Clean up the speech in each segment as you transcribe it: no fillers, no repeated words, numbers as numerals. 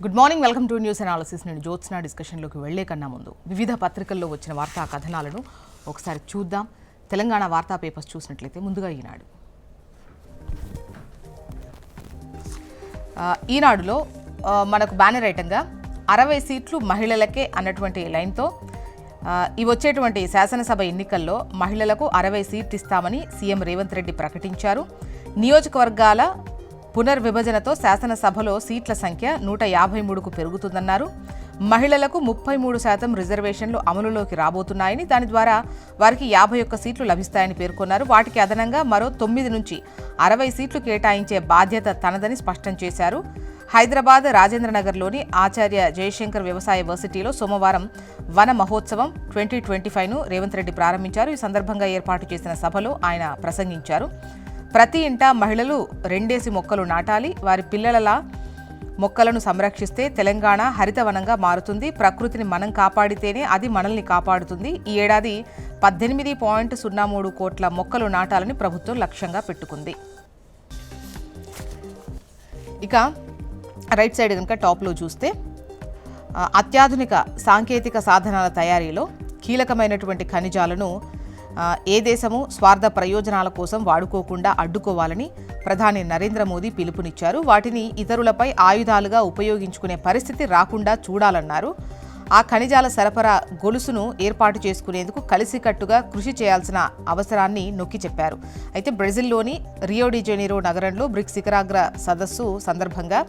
Good morning, welcome to news analysis. నేను జ్యోత్స్న. డిస్కషన్లోకి వెళ్లే కన్నా ముందు వివిధ పత్రికల్లో వచ్చిన వార్తా కథనాలను ఒకసారి చూద్దాం. తెలంగాణ వార్తా పేపర్స్ చూసినట్లయితే ముందుగా ఈనాడులో మనకు బ్యానర్ ఐటంగా 60 సీట్లు మహిళలకే అన్నటువంటి లైన్తో ఇవి వచ్చేటువంటి శాసనసభ ఎన్నికల్లో మహిళలకు 60 సీట్లు ఇస్తామని సీఎం రేవంత్ రెడ్డి ప్రకటించారు. నియోజకవర్గాల పునర్విభజనతో శాసనసభలో సీట్ల సంఖ్య 153కు పెరుగుతుందన్నారు. మహిళలకు 33% రిజర్వేషన్లు అమలులోకి రాబోతున్నాయని, దాని ద్వారా వారికి 51 సీట్లు లభిస్తాయని పేర్కొన్నారు. వాటికి అదనంగా మరో 9 నుంచి 60 సీట్లు కేటాయించే బాధ్యత తనదని స్పష్టం చేశారు. హైదరాబాద్ రాజేంద్రనగర్లోని ఆచార్య జయశంకర్ వ్యవసాయ వర్సిటీలో సోమవారం వన మహోత్సవం 2025ను రేవంత్ రెడ్డి ప్రారంభించారు. ఈ సందర్భంగా ఏర్పాటు చేసిన సభలో ఆయన ప్రసంగించారు. ప్రతి ఇంటా మహిళలు 2 మొక్కలు నాటాలి. వారి పిల్లలలా మొక్కలను సంరక్షిస్తే తెలంగాణ హరితవనంగా మారుతుంది. ప్రకృతిని మనం కాపాడితేనే అది మనల్ని కాపాడుతుంది. ఈ ఏడాది 18.03 కోట్ల మొక్కలు నాటాలని ప్రభుత్వం లక్ష్యంగా పెట్టుకుంది. ఇక రైట్ సైడ్ కనుక టాప్లో చూస్తే అత్యాధునిక సాంకేతిక సాధనాల తయారీలో కీలకమైనటువంటి ఖనిజాలను ఏ దేశము స్వార్థ ప్రయోజనాల కోసం వాడుకోకుండా అడ్డుకోవాలని ప్రధాని నరేంద్ర మోదీ పిలుపునిచ్చారు. వాటిని ఇతరులపై ఆయుధాలుగా ఉపయోగించుకునే పరిస్థితి రాకుండా చూడాలన్నారు. ఆ ఖనిజాల సరఫరా గొలుసును ఏర్పాటు చేసుకునేందుకు కలిసికట్టుగా కృషి చేయాల్సిన అవసరాన్ని నొక్కి చెప్పారు. అయితే బ్రెజిల్లోని రియో డి జెనీరో నగరంలో బ్రిక్స్ శిఖరాగ్ర సదస్సు సందర్భంగా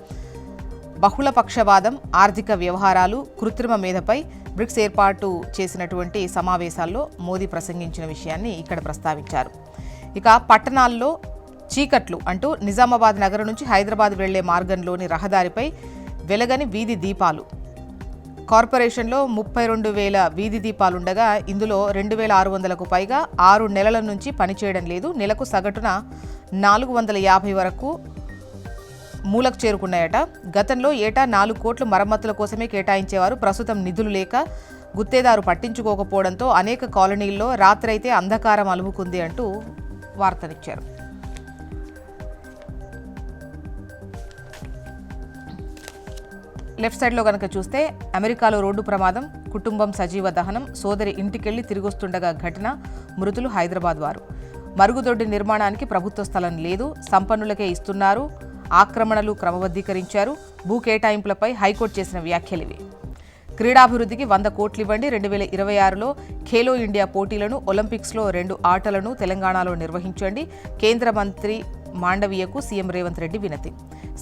బహుళపక్షవాదం, ఆర్థిక వ్యవహారాలు, కృత్రిమ మేధపై బ్రిక్స్ ఏర్పాటు చేసినటువంటి సమావేశాల్లో మోదీ ప్రసంగించిన విషయాన్ని ఇక్కడ ప్రస్తావించారు. ఇక పట్టణాల్లో చీకట్లు అంటూ నిజామాబాద్ నగరం నుంచి హైదరాబాద్ వెళ్లే మార్గంలోని రహదారిపై వెలగని వీధి దీపాలు. కార్పొరేషన్లో 32,000 వీధి దీపాలుండగా ఇందులో 2,600కు పైగా 6 నెలల నుంచి పనిచేయడం లేదు. నెలకు సగటున 450 వరకు మూలకు చేరుకున్నాయట. గతంలో ఏటా 4 కోట్లు మరమ్మతుల కోసమే కేటాయించేవారు. ప్రస్తుతం నిధులు లేక గుత్తేదారు పట్టించుకోకపోవడంతో అనేక కాలనీల్లో రాత్రైతే అంధకారం అలుముకుంది అంటూ వార్తనిచ్చారు. లెఫ్ట్ సైడ్లో కనుక చూస్తే అమెరికాలో రోడ్డు ప్రమాదం, కుటుంబం సజీవ దహనం, సోదరి ఇంటికెళ్లి తిరిగొస్తుండగా ఘటన, మృతులు హైదరాబాద్ వారు. మరుగుదొడ్డి నిర్మాణానికి ప్రభుత్వ స్థలం లేదు, సంపన్నులకే ఇస్తున్నారు, ఆక్రమణలు క్రమబద్ధీకరించారు, భూ కేటాయింపులపై హైకోర్టు చేసిన వ్యాఖ్యలివి. క్రీడాభివృద్ధికి 100 కోట్లు ఇవ్వండి. 2026లో ఖేలో ఇండియా పోటీలను, ఒలింపిక్స్లో 2 ఆటలను తెలంగాణలో నిర్వహించండి. కేంద్ర మంత్రి మాండవీయకు సీఎం రేవంత్ రెడ్డి వినతి.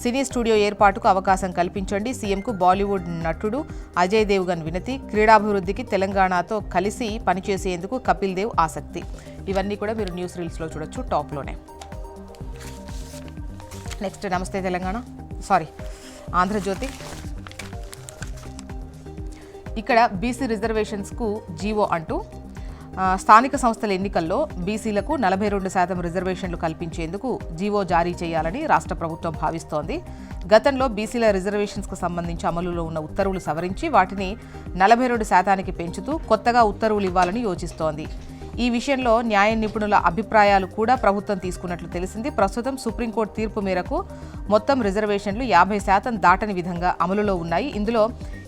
సినీ స్టూడియో ఏర్పాటుకు అవకాశం కల్పించండి. సీఎంకు బాలీవుడ్ నటుడు అజయ్ దేవ్గన్ వినతి. క్రీడాభివృద్ధికి తెలంగాణతో కలిసి పనిచేసేందుకు కపిల్ దేవ్ ఆసక్తి. ఇవన్నీ కూడా మీరు న్యూస్ రీల్స్లో చూడొచ్చు టాప్లోనే. నెక్స్ట్ నమస్తే తెలంగాణ, ఆంధ్రజ్యోతి. ఇక్కడ బీసీ రిజర్వేషన్స్కు జీవో అంటూ స్థానిక సంస్థల ఎన్నికల్లో బీసీలకు 42% రిజర్వేషన్లు కల్పించేందుకు జీవో జారీ చేయాలని రాష్ట్ర ప్రభుత్వం భావిస్తోంది. గతంలో బీసీల రిజర్వేషన్స్కు సంబంధించి అమలులో ఉన్న ఉత్తర్వులు సవరించి వాటిని 42%కి పెంచుతూ కొత్తగా ఉత్తర్వులు ఇవ్వాలని యోచిస్తోంది. ఈ విషయంలో న్యాయ నిపుణుల అభిప్రాయాలు కూడా ప్రభుత్వం తీసుకున్నట్లు తెలిసింది. ప్రస్తుతం సుప్రీంకోర్టు తీర్పు మేరకు మొత్తం రిజర్వేషన్లు 50% దాటని విధంగా అమలులో ఉన్నాయి. ఇందులో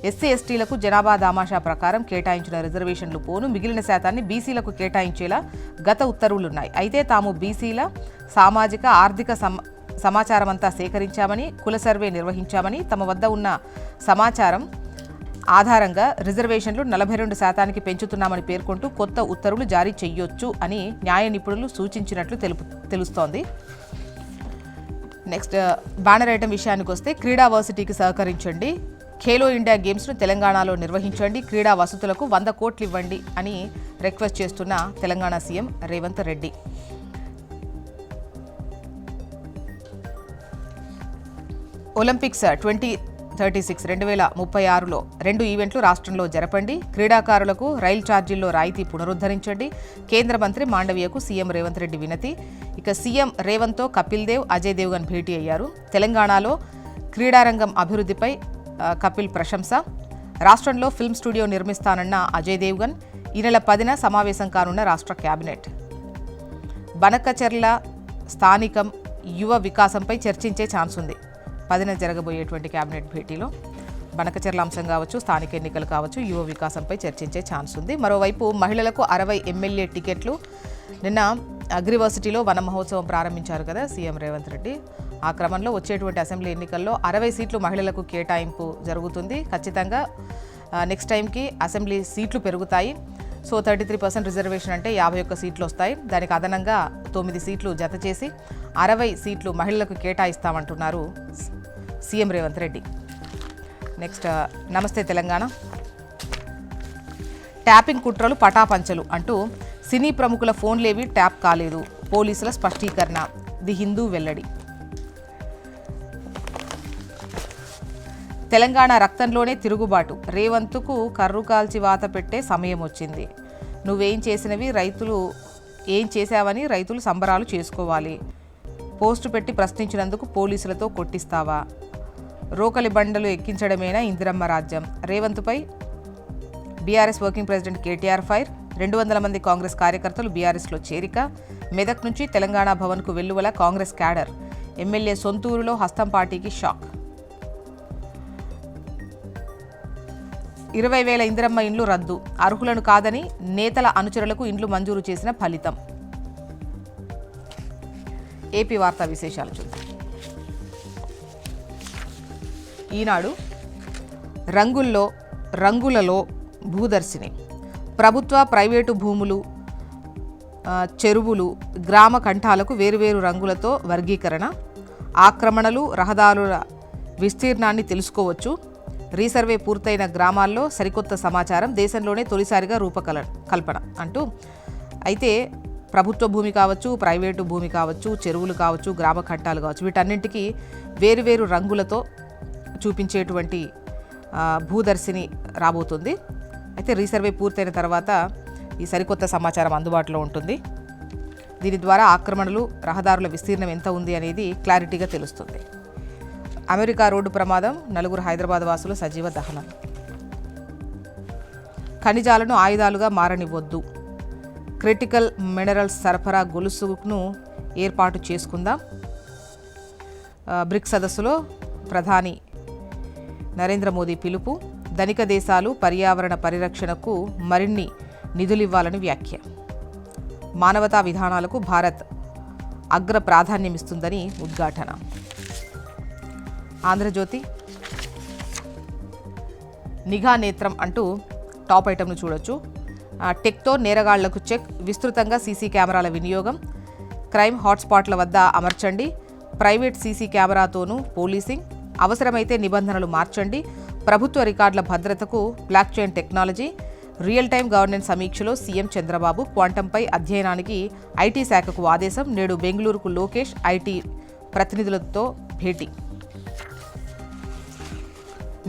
ఎస్సీ ఎస్టీలకు జనాభా దామాషా ప్రకారం కేటాయించిన రిజర్వేషన్లు పోను మిగిలిన శాతాన్ని బీసీలకు కేటాయించేలా గత ఉత్తర్వులున్నాయి. అయితే తాము బీసీల సామాజిక ఆర్థిక సమాచారమంతా సేకరించామని, కుల సర్వే నిర్వహించామని, తమ వద్ద ఉన్న సమాచారం ఆధారంగా రిజర్వేషన్లు 42%కి పెంచుతున్నామని పేర్కొంటూ కొత్త ఉత్తర్వులు జారీ చేయొచ్చు అని న్యాయ నిపుణులు సూచించినట్లు తెలుస్తోంది. నెక్స్ట్ బ్యానర్ ఐటమ్ విషయానికి వస్తే క్రీడా వర్సిటీకి సహకరించండి, ఖేలో ఇండియా గేమ్స్ను తెలంగాణలో నిర్వహించండి, క్రీడా వసతులకు 100 కోట్లు ఇవ్వండి అని రిక్వెస్ట్ చేస్తున్న తెలంగాణ సీఎం రేవంత్ రెడ్డి. ఒలింపిక్స్ 2036లో 2 ఈవెంట్లు రాష్ట్రంలో జరపండి, క్రీడాకారులకు రైలు ఛార్జీల్లో రాయితీ పునరుద్ధరించండి. కేంద్ర మంత్రి మాండవీయకు సీఎం రేవంత్ రెడ్డి వినతి. ఇక సీఎం రేవంత్తో కపిల్ దేవ్, అజయ్ దేవ్గన్ భేటీ అయ్యారు. తెలంగాణలో క్రీడారంగం అభివృద్ధిపై కపిల్ ప్రశంస. రాష్ట్రంలో ఫిల్మ్ స్టూడియో నిర్మిస్తానన్న అజయ్ దేవ్గన్. ఈ నెల 10న సమావేశం కానున్న రాష్ట్ర కేబినెట్. బనకచెర్ల స్థానికం యువ వికాసంపై చర్చించే ఛాన్స్ ఉంది 10న జరగబోయేటువంటి కేబినెట్ భేటీలో. బనకచెర్ల అంశం కావచ్చు, స్థానిక ఎన్నికలు కావచ్చు, యువ వికాసంపై చర్చించే ఛాన్స్ ఉంది. మరోవైపు మహిళలకు 60 ఎమ్మెల్యే టికెట్లు. నిన్న అగ్రివర్సిటీలో వన మహోత్సవం ప్రారంభించారు కదా సీఎం రేవంత్ రెడ్డి. ఆ క్రమంలో వచ్చేటువంటి అసెంబ్లీ ఎన్నికల్లో 60 సీట్లు మహిళలకు కేటాయింపు జరుగుతుంది. ఖచ్చితంగా నెక్స్ట్ టైంకి అసెంబ్లీ సీట్లు పెరుగుతాయి. సో 33% రిజర్వేషన్ అంటే 51 సీట్లు వస్తాయి. దానికి అదనంగా 9 సీట్లు జత చేసి 60 సీట్లు మహిళలకు కేటాయిస్తామంటున్నారు సీఎం రేవంత్ రెడ్డి. నెక్స్ట్ నమస్తే తెలంగాణ. ట్యాపింగ్ కుట్రలు పటాపంచలు అంటూ సినీ ప్రముఖుల ఫోన్లేవి ట్యాప్ కాలేదు, పోలీసుల స్పష్టీకరణ. ది హిందూ వెల్లడి. తెలంగాణ రక్తంలోనే తిరుగుబాటు, రేవంత్కు కర్రు కాల్చి వాత పెట్టే సమయం వచ్చింది. నువ్వేం చేసినవి రైతులు ఏం చేశావని రైతులు సంబరాలు చేసుకోవాలి. పోస్టు పెట్టి ప్రశ్నించినందుకు పోలీసులతో కొట్టిస్తావా? రోకలి బండలు ఎక్కించడమేనా ఇందిరమ్మ రాజ్యం? రేవంత్పై BRS working president KTR fire. 200 మంది కాంగ్రెస్ కార్యకర్తలు బీఆర్ఎస్లో చేరిక. మెదక్ నుంచి తెలంగాణ భవన్కు వెల్లువల కాంగ్రెస్ క్యాడర్. ఎమ్మెల్యే సొంతూరులో హస్తం పార్టీకి షాక్. 20,000 ఇందిరమ్మ ఇండ్లు రద్దు, అర్హులను కాదని నేతల అనుచరులకు ఇండ్లు మంజూరు చేసిన ఫలితం. ఏపీ వార్తా విశేషాలు చూద్దాం. ఈనాడు రంగులలో భూదర్శిని. ప్రభుత్వ ప్రైవేటు భూములు, చెరువులు, గ్రామ కంఠాలకు వేరువేరు రంగులతో వర్గీకరణ. ఆక్రమణలు, రహదారుల విస్తీర్ణాన్ని తెలుసుకోవచ్చు. రీసర్వే పూర్తయిన గ్రామాల్లో సరికొత్త సమాచారం. దేశంలోనే తొలిసారిగా రూపకల్పన అంటూ. అయితే ప్రభుత్వ భూమి కావచ్చు, ప్రైవేటు భూమి కావచ్చు, చెరువులు కావచ్చు, గ్రామ ఘట్టాలు కావచ్చు, వీటన్నింటికి వేరువేరు రంగులతో చూపించేటువంటి భూదర్శిని రాబోతుంది. అయితే రీసర్వే పూర్తయిన తర్వాత ఈ సరికొత్త సమాచారం అందుబాటులో ఉంటుంది. దీని ద్వారా ఆక్రమణలు, రహదారుల విస్తీర్ణం ఎంత ఉంది అనేది క్లారిటీగా తెలుస్తుంది. అమెరికా రోడ్డు ప్రమాదం, 4 హైదరాబాద్ వాసులు సజీవ దహనం. ఖనిజాలను ఆయుధాలుగా మారనివ్వొద్దు, క్రిటికల్ మినరల్స్ సరఫరా గొలుసును ఏర్పాటు చేసుకుందాం. బ్రిక్స్ సదస్సులో ప్రధాని నరేంద్ర మోదీ పిలుపు. ధనిక దేశాలు పర్యావరణ పరిరక్షణకు మరిన్ని నిధులివ్వాలని వ్యాఖ్య. మానవతా విధానాలకు భారత్ అగ్ర ప్రాధాన్యమిస్తుందని ఉద్ఘాటన. ఆంధ్రజ్యోతి నిఘా నేత్రం అంటూ టాప్ ఐటమ్ను చూడొచ్చు. టెక్తో నేరగాళ్లకు చెక్, విస్తృతంగా సీసీ కెమెరాల వినియోగం. క్రైమ్ హాట్స్పాట్ల వద్ద అమర్చండి, ప్రైవేట్ సీసీ కెమెరాతోనూ పోలీసింగ్. అవసరమైతే నిబంధనలు మార్చండి. ప్రభుత్వ రికార్డుల భద్రతకు block chain technology. Real time governance సమీక్షలో సీఎం చంద్రబాబు. క్వాంటంపై అధ్యయనానికి ఐటీ శాఖకు ఆదేశం. నేడు బెంగళూరుకు లోకేష్ ఐటీ ప్రతినిధులతో భేటీ.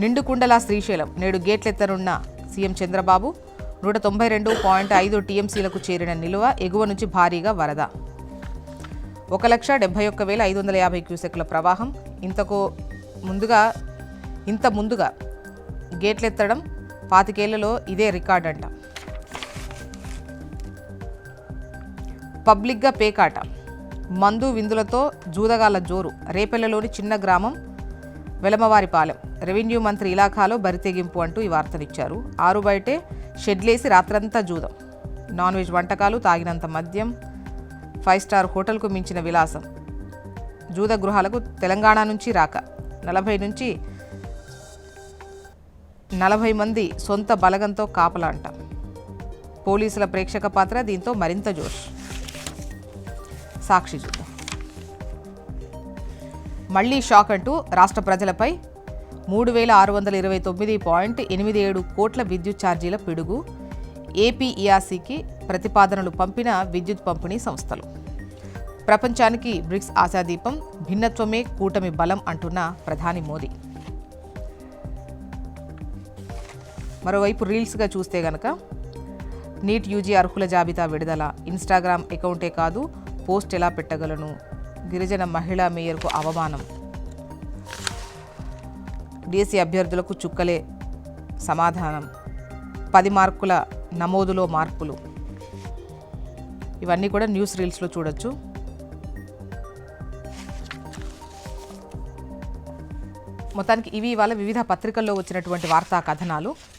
నిండుకుండలా శ్రీశైలం, నేడు గేట్లెత్తనున్న సీఎం చంద్రబాబు. 192.5 టీఎంసీలకు చేరిన నిలువ, ఎగువ నుంచి భారీగా వరద. 1,71,550 క్యూసెక్ల ప్రవాహం. ఇంత ముందుగా గేట్లెత్తడం 25 ఏళ్లలో ఇదే రికార్డ్ అంట. పబ్లిక్గా పేకాట, మందు విందులతో జూదగాళ్ల జోరు. రేపెల్లలోని చిన్న గ్రామం వెలమవారిపాలెం. రెవెన్యూ మంత్రి ఇలాఖాలో బరితెగింపు అంటూ ఈ వార్తనిచ్చారు. 6 బయటే షెడ్లేసి రాత్రంతా జూదం. నాన్ వెజ్ వంటకాలు, తాగినంత మద్యం, 5 స్టార్ హోటల్కు మించిన విలాసం. జూద గృహాలకు తెలంగాణ నుంచి రాక. 40 మంది సొంత బలగంతో కాపలాంట. పోలీసుల ప్రేక్షక పాత్ర, దీంతో మరింత జోష్. సాక్షి చూద్దాం. మళ్లీ షాక్ అంటూ రాష్ట్ర ప్రజలపై 3,629.87 కోట్ల విద్యుత్ ఛార్జీల పిడుగు. ఏపీఈఆర్సీకి ప్రతిపాదనలు పంపిన విద్యుత్ పంపిణీ సంస్థలు. ప్రపంచానికి బ్రిక్స్ ఆశాదీపం, భిన్నత్వమే కూటమి బలం అంటున్న ప్రధాని మోదీ. మరోవైపు రీల్స్గా చూస్తే గనక నీట్ యూజీ అర్హుల జాబితా విడుదల. ఇన్స్టాగ్రామ్ అకౌంటే కాదు, పోస్ట్ ఎలా పెట్టగలను? గిరిజన మహిళా మేయర్కు అవమానం. డిఎస్సీ అభ్యర్థులకు చుక్కలే సమాధానం. 10 మార్కుల నమోదులో మార్పులు. ఇవన్నీ కూడా న్యూస్ రీల్స్లో చూడొచ్చు. మొత్తానికి ఇవి ఇవాళ వివిధ పత్రికల్లో వచ్చినటువంటి వార్తా కథనాలు.